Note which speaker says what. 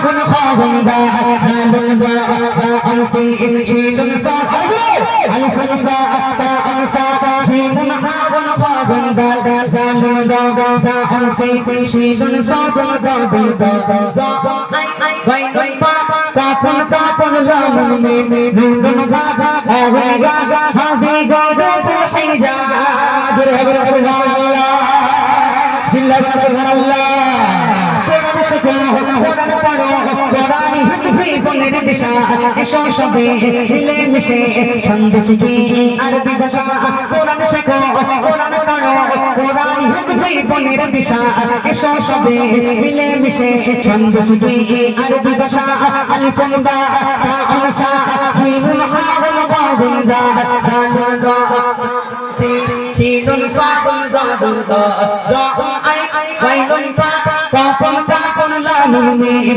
Speaker 1: হাগুন খাগুন দা জানুন দা আমসি শিনুন সা আলিফুন দা তা আমসা শিনুন হাগুন খাগুন দা জানুন দা আমসি শিনুন সা দা দা আই বাইনুন ফা কাফুন কাফুন লামুন মে নুন গা আগুন গা হাজি গা ফুলহিজা জোরে হবে সুবহানাল্লাহ জিল্লাহ সুবহানাল্লাহ কোরআন শিখো কোরআন পড়ো কোরআন জীবনের দিশা এসো সবে মিলে মিশে ছন্দ শিখি আরবি ভাষা কোরআন শিখো কোরআন পড়ো কোরআন জীবনের দিশা এসো সবে মিলে মিশে ছন্দ শিখি আরবি ভাষা আলিফুন বা তা আমসা জিনুন হাগুন গাগুন দা জানুন দা শিনুন সাদুন দাদুন দা আই বাইনুন ফা কাফুন কাফুন লামুন মে